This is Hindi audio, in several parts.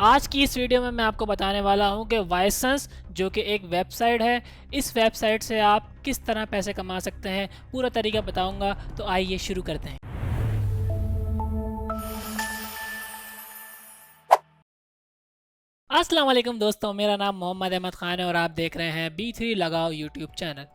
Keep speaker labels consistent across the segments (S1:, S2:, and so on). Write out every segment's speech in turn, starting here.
S1: आज की इस वीडियो में मैं आपको बताने वाला हूं कि वाइसेंस जो कि एक वेबसाइट है, इस वेबसाइट से आप किस तरह पैसे कमा सकते हैं, पूरा तरीका बताऊंगा। तो आइए शुरू करते हैं। अस्सलाम वालेकुम दोस्तों, मेरा नाम मोहम्मद अहमद ख़ान है और आप देख रहे हैं B3 लगाओ यूट्यूब चैनल।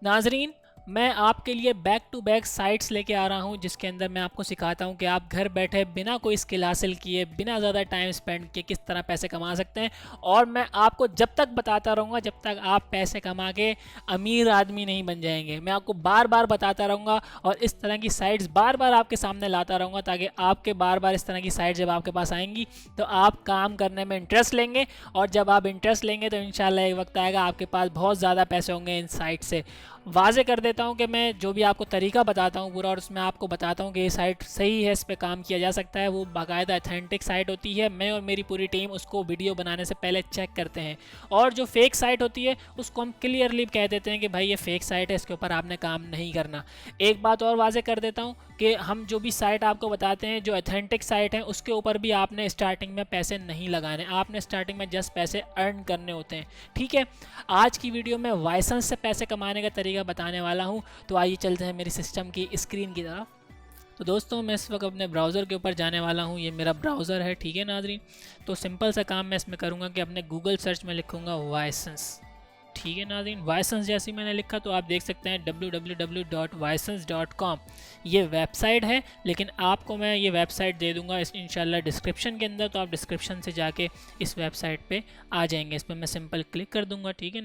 S1: नाजरीन, मैं आपके लिए बैक टू बैक साइट्स लेके आ रहा हूं जिसके अंदर मैं आपको सिखाता हूं कि आप घर बैठे बिना कोई स्किल हासिल किए, बिना ज़्यादा टाइम स्पेंड किए किस तरह पैसे कमा सकते हैं। और मैं आपको जब तक बताता रहूँगा जब तक आप पैसे कमा के अमीर आदमी नहीं बन जाएंगे। मैं आपको बार बार बताता रहूँगा और इस तरह की साइट्स बार बार आपके सामने लाता रहूँगा ताकि आपके बार बार इस तरह की साइट जब आपके पास आएंगी तो आप काम करने में इंटरेस्ट लेंगे। और जब आप इंटरेस्ट लेंगे तो इंशाल्लाह एक वक्त आएगा आपके पास बहुत ज़्यादा पैसे होंगे इन साइट से। वाजे कर देता हूँ कि मैं जो भी आपको तरीका बताता हूँ पूरा, और उसमें आपको बताता हूँ कि ये साइट सही है, इस पर काम किया जा सकता है, वो बाकायदा अथेंटिक साइट होती है। मैं और मेरी पूरी टीम उसको वीडियो बनाने से पहले चेक करते हैं। और जो फेक साइट होती है उसको हम क्लियरली कह देते हैं कि भाई ये फेक साइट है, इसके ऊपर आपने काम नहीं करना। एक बात और वाजे कर देता हूँ कि हम जो भी साइट आपको बताते हैं जो अथेंटिक साइट है उसके ऊपर भी आपने स्टार्टिंग में पैसे नहीं लगाने, आपने स्टार्टिंग में जस्ट पैसे अर्न करने होते हैं। ठीक है, आज की वीडियो में वाइसेंस से पैसे कमाने का तरीका बताने वाला हूं। तो आइए चलते हैं मेरी सिस्टम की स्क्रीन की तरफ। तो दोस्तों, मैं इस वक्त अपने ब्राउज़र के ऊपर जाने वाला हूं। ये मेरा ब्राउज़र है, ठीक है नाजरीन। तो सिंपल सा काम मैं इसमें करूंगा कि अपने गूगल सर्च में लिखूंगा वाइसेंस। ठीक है नाज़रीन, वाइसेंस जैसे ही मैंने लिखा तो आप देख सकते हैं www.wisens.com ये वेबसाइट है। लेकिन आपको मैं ये वेबसाइट दे दूंगा इंशाल्लाह डिस्क्रिप्शन के अंदर, तो आप डिस्क्रिप्शन से जाके इस वेबसाइट पे आ जाएंगे। इस पर मैं सिंपल क्लिक कर दूंगा। ठीक है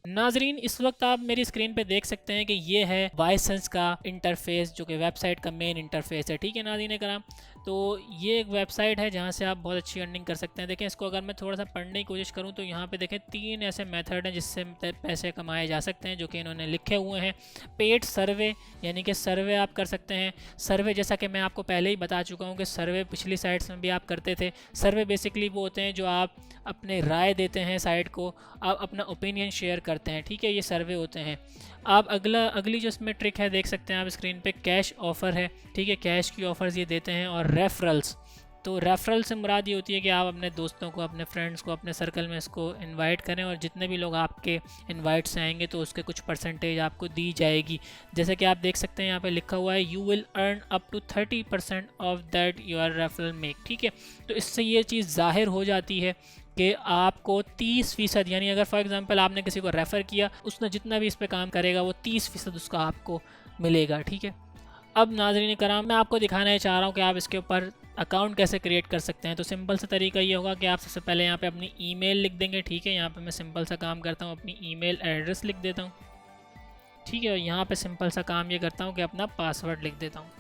S1: नाजरीन, इस वक्त आप मेरी स्क्रीन पे देख सकते हैं कि ये है वाइसेंस का इंटरफेस, जो कि वेबसाइट का मेन इंटरफेस है। ठीक है नाज़रीन कराम, तो ये एक वेबसाइट है जहाँ से आप बहुत अच्छी अर्निंग कर सकते हैं। देखें, इसको अगर मैं थोड़ा सा पढ़ने की कोशिश करूँ तो यहाँ पे देखें 3 ऐसे मेथड हैं जिससे पैसे कमाए जा सकते हैं, जो कि इन्होंने लिखे हुए हैं। पेड सर्वे, यानी कि सर्वे आप कर सकते हैं। सर्वे जैसा कि मैं आपको पहले ही बता चुका हूँ कि सर्वे पिछली साइट्स में भी आप करते थे। सर्वे बेसिकली वो होते हैं जो आप अपने राय देते हैं साइट को, आप अपना ओपिनियन शेयर करते हैं। ठीक है, ये सर्वे होते हैं। आप अगली जो इसमें ट्रिक है देख सकते हैं आप स्क्रीन पे, कैश ऑफ़र है। ठीक है, कैश की ऑफ़र्स ये देते हैं। और रेफरल्स, तो रेफरल से मुराद ये होती है कि आप अपने दोस्तों को, अपने फ्रेंड्स को, अपने सर्कल में इसको इनवाइट करें और जितने भी लोग आपके इनवाइट से आएंगे तो उसके कुछ परसेंटेज आपको दी जाएगी। जैसे कि आप देख सकते हैं यहाँ पे लिखा हुआ है you will earn up to 30% off that your referral make. ठीक है, तो इससे ये चीज़ ज़ाहिर हो जाती है कि आपको 30%, यानी अगर फॉर एग्जांपल आपने किसी को रेफ़र किया, उसने जितना भी इस पे काम करेगा वो 30% उसका आपको मिलेगा। ठीक है, अब नाज़रीन कराम, मैं आपको दिखाना चाह रहा हूँ कि आप इसके ऊपर अकाउंट कैसे क्रिएट कर सकते हैं। तो सिंपल सा तरीका ये होगा कि आप सबसे पहले यहाँ पे अपनी ईमेल लिख देंगे। ठीक है, यहाँ पे मैं सिंपल सा काम करता हूँ, अपनी ईमेल एड्रेस लिख देता हूँ। ठीक है, यहाँ पे सिंपल सा काम ये करता हूँ कि अपना पासवर्ड लिख देता हूँ।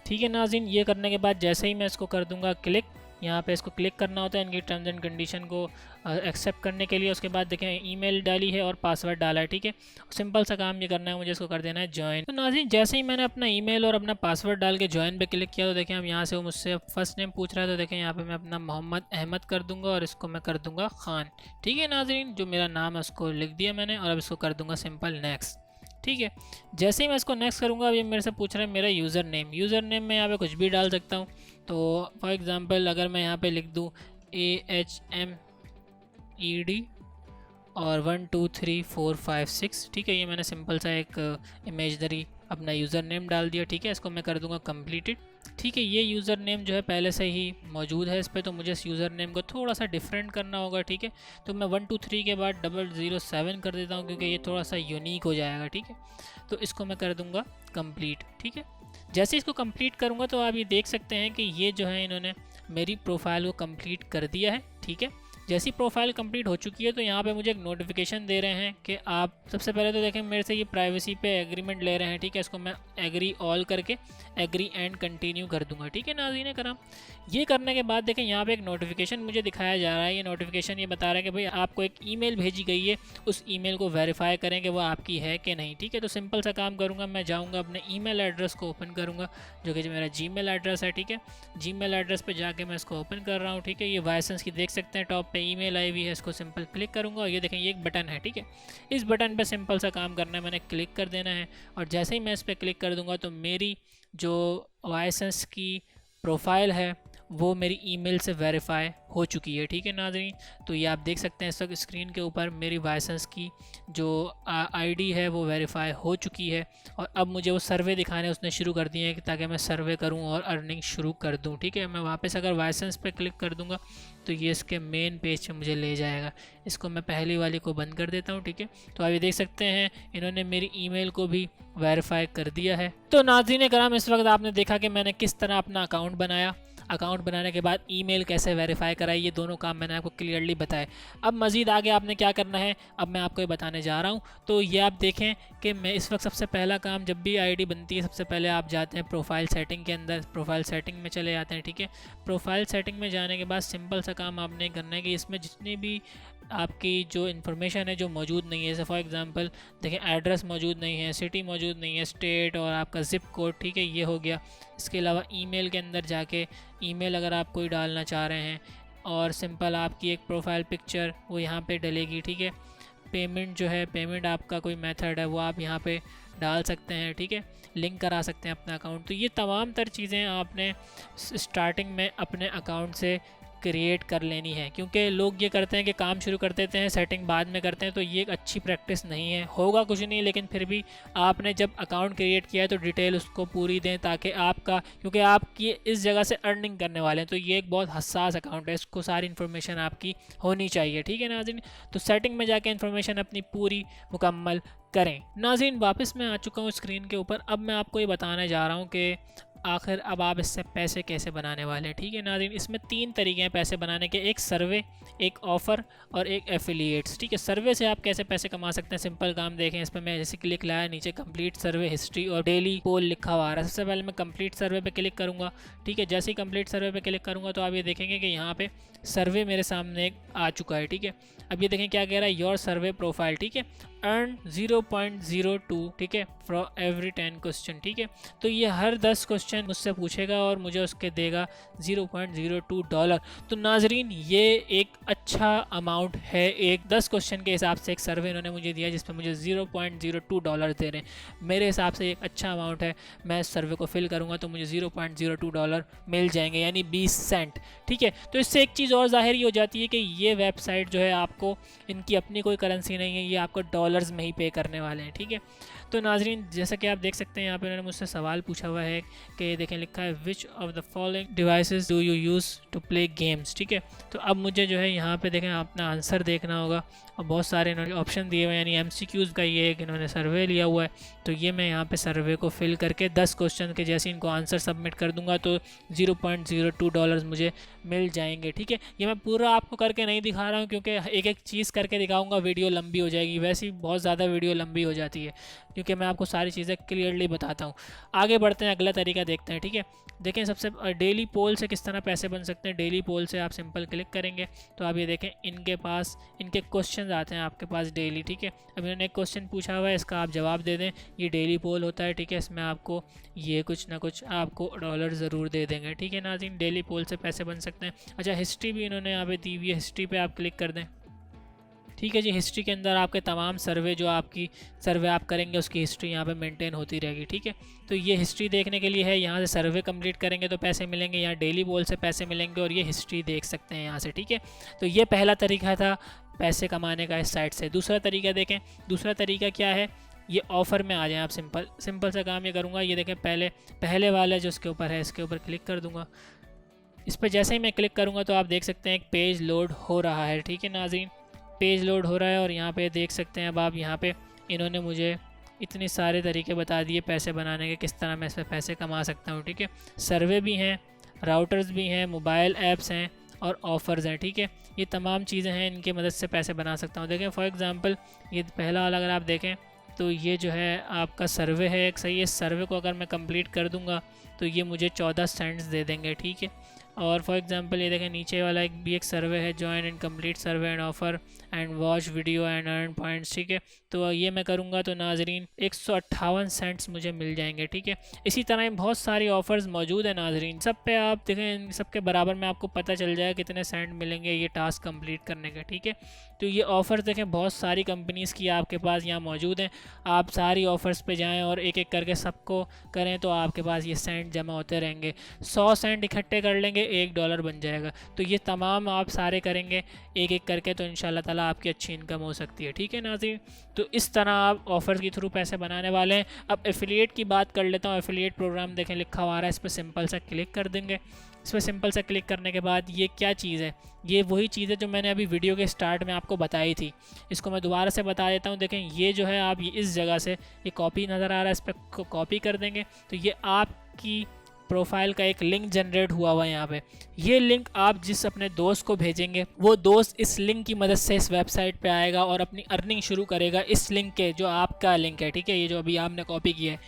S1: ठीक है नाज़रीन, ये करने के बाद जैसे ही मैं इसको कर दूँगा क्लिक, यहाँ पे इसको क्लिक करना होता है इनकी टर्म्स एंड कंडीशन को एक्सेप्ट करने के लिए। उसके बाद देखें ईमेल डाली है और पासवर्ड डाला है। ठीक है, सिंपल सा काम ये करना है, मुझे इसको कर देना है ज्वाइन। तो नाज़रीन, जैसे ही मैंने अपना ईमेल और अपना पासवर्ड डाल के ज्वाइन पे क्लिक किया तो देखें अब यहाँ से वो मुझसे फर्स्ट नेम पूछ रहा है। तो देखें यहाँ पे मैं अपना मोहम्मद अहमद कर दूँगा और इसको मैं कर दूँगा ख़ान। ठीक है नाज़रीन, जो मेरा नाम है उसको लिख दिया मैंने और अब इसको कर दूँगा सिंपल नेक्स्ट। ठीक है, जैसे ही मैं इसको नेक्स्ट करूँगा अब ये मेरे से पूछ रहा है मेरा यूज़र नेम में यहाँ पे कुछ भी डाल सकता हूँ। तो फॉर एग्ज़ाम्पल अगर मैं यहाँ पे लिख दूँ AHMED और 1 2 3 4 5 6। ठीक है, ये मैंने सिंपल सा एक इमेजनरी अपना यूज़र नेम डाल दिया। ठीक है, इसको मैं कर दूँगा कंप्लीटेड। ठीक है, ये यूज़र नेम जो है पहले से ही मौजूद है इस पर, तो मुझे इस यूज़र नेम को थोड़ा सा डिफरेंट करना होगा। ठीक है, तो मैं 1 2 3 के बाद 007 कर देता हूँ क्योंकि ये थोड़ा सा यूनिक हो जाएगा। ठीक है, तो इसको मैं कर दूँगा कंप्लीट। ठीक है, जैसे इसको कंप्लीट करूँगा तो आप ये देख सकते हैं कि ये जो है इन्होंने मेरी प्रोफाइल को कंप्लीट कर दिया है। ठीक है, जैसी प्रोफाइल कंप्लीट हो चुकी है तो यहाँ पे मुझे एक नोटिफिकेशन दे रहे हैं कि आप सबसे पहले तो देखें मेरे से ये प्राइवेसी पे एग्रीमेंट ले रहे हैं। ठीक है, इसको मैं एग्री ऑल करके एग्री एंड कंटिन्यू कर दूंगा। ठीक है नाज़रीन कराम, ये करने के बाद देखें यहाँ पे एक नोटिफिकेशन मुझे दिखाया जा रहा है। ये नोटिफिकेशन ये बता रहा है कि भाई आपको एक ईमेल भेजी गई है, उस ईमेल को वेरीफाई करें कि वो आपकी है कि नहीं। ठीक है, तो सिंपल सा काम करूँगा, मैं जाऊँगा अपने ईमेल एड्रेस को ओपन करूँगा जो कि मेरा जीमेल एड्रेस है। ठीक है, जीमेल एड्रेस पे जाके मैं इसको ओपन कर रहा हूँ। ठीक है, ये वाइसेंस की देख सकते हैं टॉप पे ईमेल आई हुई है, इसको सिंपल क्लिक करूँगा और ये देखें ये एक बटन है। ठीक है, इस बटन पे सिंपल सा काम करना है, मैंने क्लिक कर देना है और जैसे ही मैं इस पर क्लिक कर दूँगा तो मेरी जो वाइसेंस की प्रोफाइल है वो मेरी ईमेल से वेरीफाई हो चुकी है। ठीक है नाज़रीन, तो ये आप देख सकते हैं इस वक्त स्क्रीन के ऊपर मेरी वाइसेंस की जो आईडी है वो वेरीफाई हो चुकी है। और अब मुझे वो सर्वे दिखाने उसने शुरू कर दिए हैं ताकि मैं सर्वे करूं और अर्निंग शुरू कर दूं। ठीक है, मैं वापस अगर वाइसेंस पे क्लिक कर दूंगा तो ये इसके मेन पेज पे मुझे ले जाएगा। इसको मैं पहली वाली को बंद कर देता हूं। ठीक है, तो आप ये देख सकते हैं इन्होंने मेरी ईमेल को भी वेरीफाई कर दिया है। तो नाज़रीन कराम, इस वक्त आपने देखा कि मैंने किस तरह अपना अकाउंट बनाया, अकाउंट बनाने के बाद ईमेल कैसे वेरीफाई कराई, ये दोनों काम मैंने आपको क्लियरली बताए। अब मज़ीद आगे आपने क्या करना है अब मैं आपको ये बताने जा रहा हूँ। तो ये आप देखें कि मैं इस वक्त सबसे पहला काम, जब भी आईडी बनती है सबसे पहले आप जाते हैं प्रोफाइल सेटिंग के अंदर, प्रोफाइल सेटिंग में चले जाते हैं। ठीक है, प्रोफाइल सेटिंग में जाने के बाद सिंपल सा काम आपने करना है कि इसमें जितनी भी आपकी जो इन्फॉर्मेशन है जो मौजूद नहीं है, जैसे फॉर एग्जांपल देखें एड्रेस मौजूद नहीं है, सिटी मौजूद नहीं है, स्टेट और आपका ज़िप कोड, ठीक है ये हो गया। इसके अलावा ईमेल के अंदर जाके ईमेल अगर आप कोई डालना चाह रहे हैं और सिंपल आपकी एक प्रोफाइल पिक्चर वो यहाँ पे डलेगी। ठीक है, पेमेंट जो है, पेमेंट आपका कोई मेथड है वो आप यहाँ पे डाल सकते हैं। ठीक है, लिंक करा सकते हैं अपना अकाउंट। तो ये तमाम तर चीज़ें आपने स्टार्टिंग में अपने अकाउंट से क्रिएट कर लेनी है, क्योंकि लोग ये करते हैं कि काम शुरू कर देते हैं सेटिंग बाद में करते हैं, तो ये एक अच्छी प्रैक्टिस नहीं है। होगा कुछ नहीं, लेकिन फिर भी आपने जब अकाउंट क्रिएट किया है तो डिटेल उसको पूरी दें ताकि आपका, क्योंकि आप ये इस जगह से अर्निंग करने वाले हैं तो ये एक बहुत हसास अकाउंट है, इसको सारी इन्फॉर्मेशन आपकी होनी चाहिए। ठीक है नाज़रीन, तो सेटिंग में जाके इन्फॉर्मेशन अपनी पूरी मुकम्मल करें। नाज़रीन वापस मैं आ चुका हूँ स्क्रीन के ऊपर। अब मैं आपको ये बताने जा रहा हूँ कि आखिर अब आप इससे पैसे कैसे बनाने वाले हैं। ठीक है नाज़रीन, इसमें 3 तरीके हैं पैसे बनाने के, एक सर्वे, एक ऑफ़र और एक एफिलिएट्स। ठीक है, सर्वे से आप कैसे पैसे कमा सकते हैं, सिंपल काम देखें। इस पर मैं जैसे क्लिक लाया, नीचे कंप्लीट सर्वे हिस्ट्री और डेली पोल लिखा हुआ आ रहा है। सबसे पहले मैं कंप्लीट सर्वे पे क्लिक करूँगा। ठीक है, जैसे ही कंप्लीट सर्वे पे क्लिक करूँगा तो आप ये देखेंगे कि यहाँ पे सर्वे मेरे सामने आ चुका है। ठीक है, अब ये देखें क्या कह रहा है, योर सर्वे प्रोफाइल। ठीक है, अर्न 0.02, ठीक है, फॉर एवरी 10 क्वेश्चन। ठीक है, तो ये हर 10 क्वेश्चन मुझसे पूछेगा और मुझे उसके देगा $0.02। तो नाजरीन ये एक अच्छा अमाउंट है, एक 10 क्वेश्चन के हिसाब से एक सर्वे इन्होंने मुझे दिया जिस पर मुझे $0.02 दे रहे हैं। मेरे हिसाब से एक अच्छा अमाउंट है। मैं इस सर्वे को फिल करूँगा तो मुझे $0.02 मिल जाएंगे, यानी 20 सेंट। ठीक है, तो इससे एक चीज़ और ज़ाहिर ही हो जाती है कि ये वेबसाइट जो है आपको, इनकी अपनी कोई करेंसी नहीं है, ये आपको डॉलर्स में ही पे करने वाले हैं। ठीक है, तो नाजरीन जैसा कि आप देख सकते हैं यहाँ पे इन्होंने मुझसे सवाल पूछा हुआ है कि देखें लिखा है which of the following devices do you use to play games. ठीक है, तो अब मुझे जो है यहाँ पे देखें अपना आंसर देखना होगा और बहुत सारे इन्होंने ऑप्शन दिए हुए हैं, यानी MCQs का ये एक इन्होंने सर्वे लिया हुआ है। तो ये मैं यहाँ पे सर्वे को फिल करके 10 क्वेश्चन के जैसे इनको आंसर सबमिट कर दूंगा तो $0.02 मुझे मिल जाएंगे। ठीक है, ये मैं पूरा आपको करके नहीं दिखा रहा हूँ क्योंकि एक एक चीज़ करके दिखाऊंगा वीडियो लंबी हो जाएगी, वैसे ही बहुत ज़्यादा वीडियो लंबी हो जाती है क्योंकि मैं आपको सारी चीज़ें क्लियरली बताता हूँ। आगे बढ़ते हैं, अगला तरीका देखते हैं। ठीक है, देखें सबसे डेली पोल से किस तरह पैसे बन सकते हैं। डेली पोल से आप सिंपल क्लिक करेंगे तो आप ये देखें इनके पास इनके क्वेश्चन आते हैं आपके पास डेली। ठीक है, अब इन्होंने एक क्वेश्चन पूछा हुआ है, इसका आप जवाब दे दें, ये डेली पोल होता है। ठीक है, इसमें आपको ये कुछ ना कुछ आपको डॉलर ज़रूर दे देंगे। ठीक है नाज़रीन, डेली पोल से पैसे बन सकते हैं। अच्छा, हिस्ट्री भी इन्होंने यहाँ पे दी हुई है, हिस्ट्री पे आप क्लिक कर दें। ठीक है जी, हिस्ट्री के अंदर आपके तमाम सर्वे जो आपकी सर्वे आप करेंगे उसकी हिस्ट्री यहाँ पे मेंटेन होती रहेगी। ठीक है, तो ये हिस्ट्री देखने के लिए है, यहाँ से सर्वे कंप्लीट करेंगे तो पैसे मिलेंगे, यहाँ डेली पोल से पैसे मिलेंगे और ये हिस्ट्री देख सकते हैं यहाँ से। ठीक है, तो ये पहला तरीका था पैसे कमाने का इस साइट से। दूसरा तरीका देखें, दूसरा तरीका क्या है, ये ऑफ़र में आ जाएं आप। सिंपल सा काम ये करूँगा, ये देखें पहले वाला जो इसके ऊपर है इसके ऊपर क्लिक कर दूँगा। इस पर जैसे ही मैं क्लिक करूँगा तो आप देख सकते हैं एक पेज लोड हो रहा है। ठीक है नाज़रीन, पेज लोड हो रहा है और यहाँ पे देख सकते हैं अब आप, यहाँ पे इन्होंने मुझे इतने सारे तरीके बता दिए पैसे बनाने के, किस तरह मैं इस पर पैसे कमा सकता हूँ। ठीक है, सर्वे भी हैं, राउटर्स भी हैं, मोबाइल ऐप्स हैं और ऑफ़र्स हैं। ठीक है, ये तमाम चीज़ें हैं, इनकी मदद से पैसे बना सकता हूँ। देखें फॉर एग्ज़ाम्पल ये पहला वाला अगर आप देखें तो ये जो है आपका सर्वे है एक सही है। इस सर्वे को अगर मैं कंप्लीट कर दूंगा तो ये मुझे 14 सेंट्स दे देंगे। ठीक है, और फॉर एग्जांपल ये देखें नीचे वाला एक सर्वे है, join and complete survey and offer and watch video and earn points. ठीक है, तो ये मैं करूँगा तो नाजरीन 158 सेंट्स मुझे मिल जाएंगे। ठीक है, इसी तरह बहुत सारी ऑफ़र्स मौजूद है नाजरीन, सब पे आप देखें, इन सब के बराबर में आपको पता चल जाएगा कितने सेंट मिलेंगे ये टास्क कंप्लीट करने के। ठीक है, तो ये ऑफ़र्स देखें बहुत सारी कंपनीज़ की आपके पास यहाँ मौजूद हैं। आप सारी ऑफ़र्स पे जाएँ और एक एक करके सबको करें तो आपके पास ये सेंट जमा होते रहेंगे। 100 सेंट इकट्ठे कर लेंगे करेंगे $1 बन जाएगा। तो ये तमाम आप सारे करेंगे एक एक करके, तो इंशाल्लाह ताला आपकी अच्छी इनकम हो सकती है। ठीक है नाज़रीन, तो इस तरह आप ऑफ़र के थ्रू पैसे बनाने वाले हैं। अब एफिलिएट की बात कर लेता हूँ। एफिलिएट प्रोग्राम देखें लिखा हुआ आ रहा है, इस पर सिंपल सा क्लिक कर देंगे। इस पर सिंपल सा क्लिक करने के बाद ये क्या चीज़ है, ये वही चीज़ है जो मैंने अभी वीडियो के स्टार्ट में आपको बताई थी। इसको मैं दोबारा से बता देता हूँ। देखें ये जो है आप ये इस जगह से ये कॉपी नज़र आ रहा है, इस पर कॉपी कर देंगे तो ये आपकी प्रोफाइल का एक लिंक जनरेट हुआ हुआ है यहाँ पे। ये लिंक आप जिस अपने दोस्त को भेजेंगे वो दोस्त इस लिंक की मदद से इस वेबसाइट पे आएगा और अपनी अर्निंग शुरू करेगा इस लिंक के, जो आपका लिंक है। ठीक है, ये जो अभी आपने कॉपी किया है,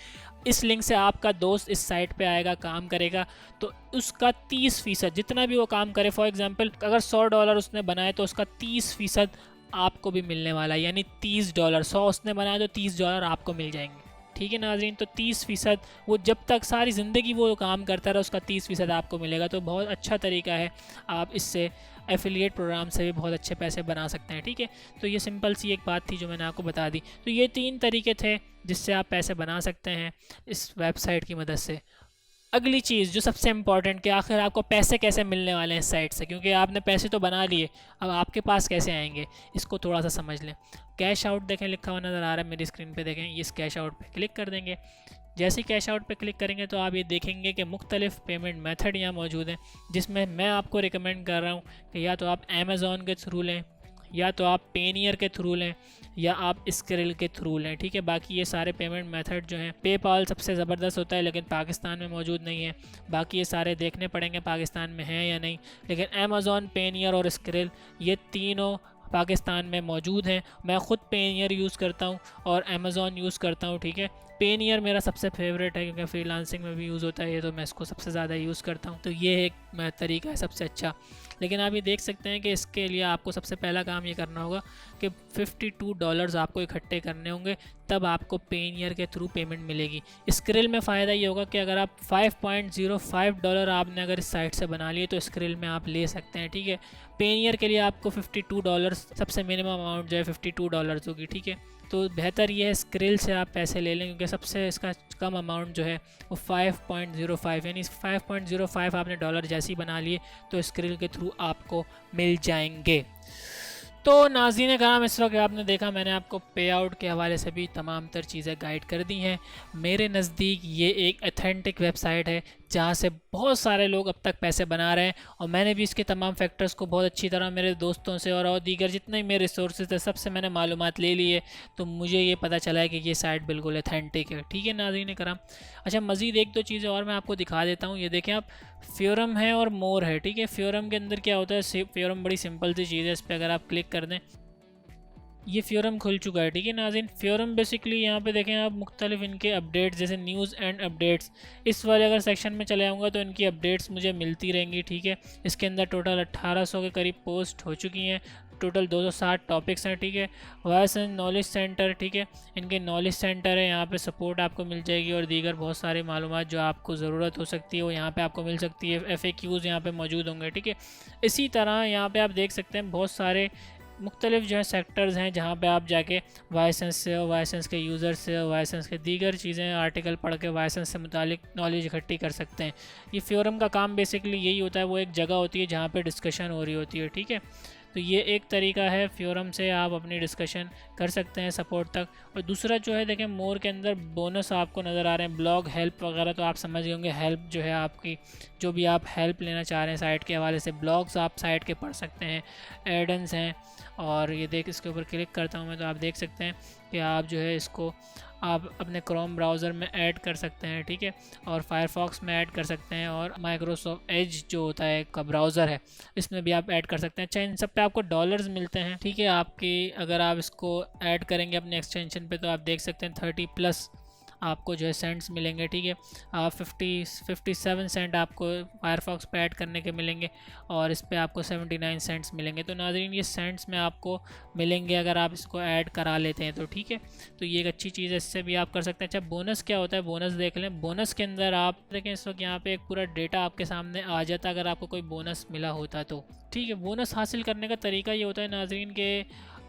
S1: इस लिंक से आपका दोस्त इस साइट पे आएगा, काम करेगा, तो उसका 30% जितना भी वो काम करे, फॉर एग्जांपल अगर $100 उसने बनाए तो उसका 30% आपको भी मिलने वाला है, यानी $30। 100 उसने बनाया तो $30 आपको मिल जाएंगे। ठीक है नाज़रीन, तो 30% वो जब तक सारी ज़िंदगी वो काम करता रहा उसका 30% आपको मिलेगा। तो बहुत अच्छा तरीका है, आप इससे एफिलिएट प्रोग्राम से भी बहुत अच्छे पैसे बना सकते हैं। ठीक है, तो ये सिंपल सी एक बात थी जो मैंने आपको बता दी। तो ये 3 तरीके थे जिससे आप पैसे बना सकते हैं इस वेबसाइट की मदद से। अगली चीज़ जो सबसे इम्पॉर्टेंट कि आखिर आपको पैसे कैसे मिलने वाले हैं इस साइट से, क्योंकि आपने पैसे तो बना लिए, अब आपके पास कैसे आएंगे इसको थोड़ा सा समझ लें। कैश आउट देखें लिखा हुआ नज़र आ रहा है मेरी स्क्रीन पे, देखें इस कैश आउट पे क्लिक कर देंगे। जैसे ही कैश आउट पे क्लिक करेंगे तो आप ये देखेंगे कि मुख्तलिफ़ पेमेंट मेथड यहाँ मौजूद हैं, जिसमें मैं आपको रिकमेंड कर रहा हूँ कि या तो आप अमेज़ॉन के थ्रू लें, या तो आप पेनियर के थ्रू लें, या आप स्क्रिल के थ्रू लें। ठीक है, बाकी ये सारे पेमेंट मेथड जो हैं, पेपाल सबसे ज़बरदस्त होता है लेकिन पाकिस्तान में मौजूद नहीं है। बाकी ये सारे देखने पड़ेंगे पाकिस्तान में हैं या नहीं, लेकिन अमेज़ॉन, पेनियर और स्क्रिल ये तीनों पाकिस्तान में मौजूद हैं। मैं ख़ुद पेनियर यूज़ करता हूँ और अमेज़ॉन यूज़ करता हूँ। ठीक है, पेनियर मेरा सबसे फेवरेट है क्योंकि फ्रीलांसिंग में भी यूज़ होता है ये, तो मैं इसको सबसे ज़्यादा यूज़ करता हूँ। तो ये एक तरीका है सबसे अच्छा। लेकिन आप ये देख सकते हैं कि इसके लिए आपको सबसे पहला काम ये करना होगा कि $52 आपको इकट्ठे करने होंगे, तब आपको पेनियर के थ्रू पेमेंट मिलेगी। स्क्रिल में फ़ायदा ये होगा कि अगर आप $5.05 आपने अगर इस साइट से बना लिए तो स्क्रिल में आप ले सकते हैं। ठीक है, पेनियर के लिए आपको $52 सबसे मिनिमम अमाउंट जो है $52 होगी। ठीक है, तो बेहतर ये है स्क्रिल से आप पैसे ले लें क्योंकि सबसे इसका कम अमाउंट जो है वो 5.05 यानी 5.05 आपने डॉलर जैसे ही बना लिए तो स्क्रिल के थ्रू आपको मिल जाएंगे। तो नाज़रीन कराम, इस वक्त आपने देखा मैंने आपको पे आउट के हवाले से भी तमाम तर चीज़ें गाइड कर दी हैं। मेरे नज़दीक ये एक ऑथेंटिक वेबसाइट है जहाँ से बहुत सारे लोग अब तक पैसे बना रहे हैं, और मैंने भी इसके तमाम फैक्टर्स को बहुत अच्छी तरह मेरे दोस्तों से और दीगर जितने मेरे रिसोर्सेज थे सबसे मैंने मालूमात ले ली है, तो मुझे ये पता चला है कि ये साइट बिल्कुल ऑथेंटिक है। ठीक है नाज़रीन कराम, अच्छा मज़ीद एक दो चीज़ें और मैं आपको दिखा देता हूँ। ये देखें आप, फ्योरम है और मोर है। ठीक है, फ्योरम के अंदर क्या होता है, फ्योरम बड़ी सिंपल सी चीज़ है, इस पर अगर आप क्लिक कर दें ये फ्योरम खुल चुका है। ठीक है नाज़रीन, फ्योरम बेसिकली यहाँ पे देखें आप मुख्तलिफ इनके अपडेट्स जैसे न्यूज़ एंड अपडेट्स, इस वाले अगर सेक्शन में चले आऊँगा तो इनकी अपडेट्स मुझे मिलती रहेंगी। ठीक है, इसके अंदर टोटल 1800 के करीब पोस्ट हो चुकी हैं, टोटल 260 टॉपिक्स हैं। ठीक है, वॉइस एंड नॉलेज सेंटर, ठीक है इनके नॉलेज सेंटर है, यहाँ पे सपोर्ट आपको मिल जाएगी और दीगर बहुत सारे मालूमात जो आपको ज़रूरत हो सकती है वो यहाँ पे आपको मिल सकती है। FAQs यहाँ पे मौजूद होंगे। ठीक है, इसी तरह यहाँ पे आप देख सकते हैं बहुत सारे मुख्तलिफ जो है सेक्टर्स हैं जहाँ पे आप जाके वाइसेंस से, वाइसेंस के यूज़र से, वाइसेंस के दीगर चीज़ें आर्टिकल पढ़ के वाइसेंस से मुतालिक नॉलेज इकट्ठी कर सकते हैं। ये फोरम का काम बेसिकली यही होता है, वो एक जगह होती है जहाँ पे डिस्कशन हो रही होती है। ठीक है, तो ये एक तरीका है, फोरम से आप अपनी डिस्कशन कर सकते हैं सपोर्ट तक। और दूसरा जो है देखें मोर के अंदर बोनस आपको नज़र आ रहे हैं, ब्लॉग हेल्प वगैरह, तो आप समझ गए होंगे हेल्प जो है आपकी, जो भी आप हेल्प लेना चाह रहे हैं साइट के हवाले से, ब्लॉग्स आप साइट के पढ़ सकते हैं, एडन्स हैं। और ये देख इसके ऊपर क्लिक करता हूँ मैं तो आप देख सकते हैं कि आप जो है इसको आप अपने क्रोम ब्राउज़र में ऐड कर सकते हैं। ठीक है, और फायरफॉक्स में ऐड कर सकते हैं, और माइक्रोसॉफ्ट एज जो होता है का ब्राउज़र है इसमें भी आप ऐड कर सकते हैं। अच्छा इन सब पे आपको डॉलर्स मिलते हैं। ठीक है, आपकी अगर आप इसको ऐड करेंगे अपने एक्सटेंशन पे तो आप देख सकते हैं 30+ आपको जो है सेंट्स मिलेंगे। ठीक है, 57 सेंट आपको फायरफॉक्स पे ऐड करने के मिलेंगे और इस पे आपको 79 सेंट्स मिलेंगे। तो नाज़रीन ये सेंट्स में आपको मिलेंगे अगर आप इसको ऐड करा लेते हैं तो। ठीक है, तो ये एक अच्छी चीज़ है, इससे भी आप कर सकते हैं। अच्छा बोनस क्या होता है, बोनस देख लें। बोनस के अंदर आप देखें इस वक्त यहाँ पे एक पूरा डेटा आपके सामने आ जाता अगर आपको कोई बोनस मिला होता तो। ठीक है, बोनस हासिल करने का तरीका ये होता है नाज़रीन के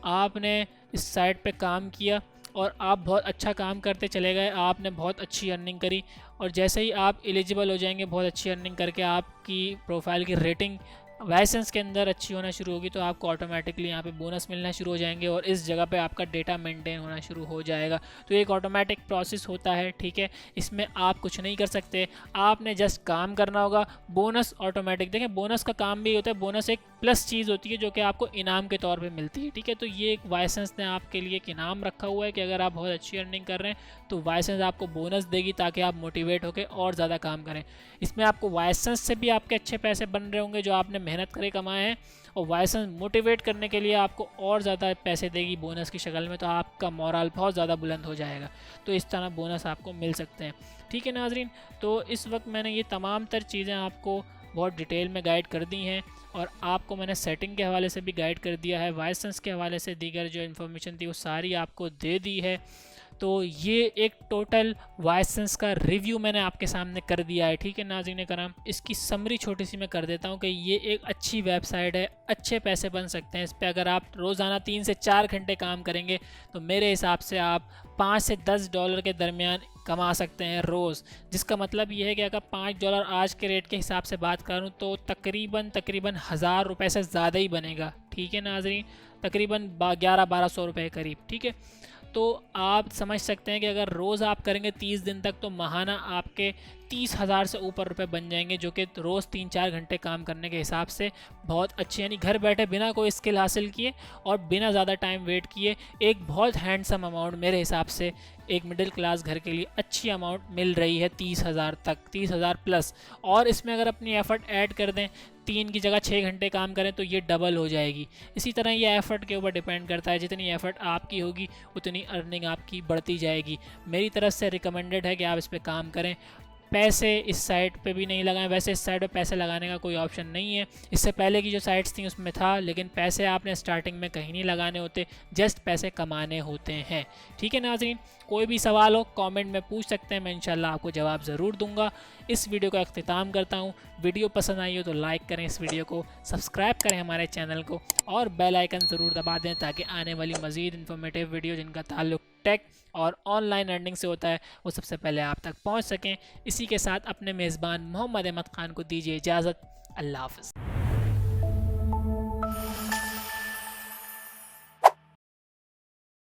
S1: आपने इस साइट पे काम किया, और आप बहुत अच्छा काम करते चले गए, आपने बहुत अच्छी अर्निंग करी, और जैसे ही आप एलिजिबल हो जाएंगे बहुत अच्छी अर्निंग करके, आपकी प्रोफाइल की रेटिंग लाइसेंस के अंदर अच्छी होना शुरू होगी, तो आपको ऑटोमेटिकली यहाँ पे बोनस मिलना शुरू हो जाएंगे और इस जगह पे आपका डेटा मेंटेन होना शुरू हो जाएगा। तो एक ऑटोमेटिक प्रोसेस होता है, ठीक है, इसमें आप कुछ नहीं कर सकते, आपने जस्ट काम करना होगा। बोनस ऑटोमेटिक, देखें बोनस का काम भी होता है, बोनस एक प्लस चीज़ होती है जो कि आपको इनाम के तौर पर मिलती है, ठीक है। तो ये एक वाइसेंस ने आपके लिए एक इनाम रखा हुआ है कि अगर आप बहुत अच्छी अर्निंग कर रहे हैं तो वाइसेंस आपको बोनस देगी ताकि आप मोटिवेट होकर और ज़्यादा काम करें। इसमें आपको वाइसेंस से भी आपके अच्छे पैसे बन रहे होंगे जो आपने मेहनत करे कमाए हैं, और वाइसेंस मोटिवेट करने के लिए आपको और ज़्यादा पैसे देगी बोनस की शक्ल में, तो आपका मोरल बहुत ज़्यादा बुलंद हो जाएगा। तो इस तरह बोनस आपको मिल सकते हैं, ठीक है नाजरीन। तो इस वक्त मैंने ये तमाम तर चीज़ें आपको बहुत डिटेल में गाइड कर दी हैं, और आपको मैंने सेटिंग के हवाले से भी गाइड कर दिया है, वाइसेंस के हवाले से दीगर जो इन्फॉर्मेशन थी वो सारी आपको दे दी है। तो ये एक टोटल वाइसेंस का रिव्यू मैंने आपके सामने कर दिया है, ठीक है नाज़रीन कराम। इसकी समरी छोटी सी मैं कर देता हूँ कि ये एक अच्छी वेबसाइट है, अच्छे पैसे बन सकते हैं इस पर। अगर आप रोज़ाना 3 से 4 घंटे काम करेंगे तो मेरे हिसाब से आप $5 से $10 के दरमियान कमा सकते हैं रोज़, जिसका मतलब ये है कि अगर $5 आज के रेट के हिसाब से बात करूँ तो तकरीबन 1000 रुपये से ज़्यादा ही बनेगा, ठीक है नाज़रीन, तकरीबन 1100-1200 रुपये करीब, ठीक है। तो आप समझ सकते हैं कि अगर रोज़ आप करेंगे 30 दिन तक तो माहाना आपके 30,000 से ऊपर रुपए बन जाएंगे, जो कि रोज़ 3-4 घंटे काम करने के हिसाब से बहुत अच्छे, यानी घर बैठे बिना कोई स्किल हासिल किए और बिना ज़्यादा टाइम वेट किए एक बहुत हैंडसम अमाउंट मेरे हिसाब से एक मिडिल क्लास घर के लिए अच्छी अमाउंट मिल रही है 30,000 तक, 30,000 प्लस। और इसमें अगर अपनी एफ़र्ट ऐड कर दें, 3 की जगह 6 घंटे काम करें तो ये डबल हो जाएगी। इसी तरह ये एफ़र्ट के ऊपर डिपेंड करता है, जितनी एफ़र्ट आपकी होगी उतनी अर्निंग आपकी बढ़ती जाएगी। मेरी तरफ से रिकमेंडेड है कि आप इस पर काम करें। पैसे इस साइट पे भी नहीं लगाएं, वैसे इस साइट पे पैसे लगाने का कोई ऑप्शन नहीं है, इससे पहले की जो साइट्स थी उसमें था, लेकिन पैसे आपने स्टार्टिंग में कहीं नहीं लगाने होते, जस्ट पैसे कमाने होते हैं, ठीक है नाज़रीन। कोई भी सवाल हो कमेंट में पूछ सकते हैं, मैं इंशाल्लाह आपको जवाब ज़रूर दूंगा। इस वीडियो का अख्तिताम करता हूँ। वीडियो पसंद आई हो तो लाइक करें इस वीडियो को, सब्सक्राइब करें हमारे चैनल को और बेल आइकन ज़रूर दबा दें ताकि आने वाली मज़ीद इन्फॉर्मेटिव वीडियो जिनका ताल्लुक टेक और ऑनलाइन अर्निंग से होता है वो सबसे पहले आप तक पहुँच सकें। इसी के साथ अपने मेज़बान मोहम्मद अहमद ख़ान को दीजिए इजाज़त। अल्लाह हाफ़िज़।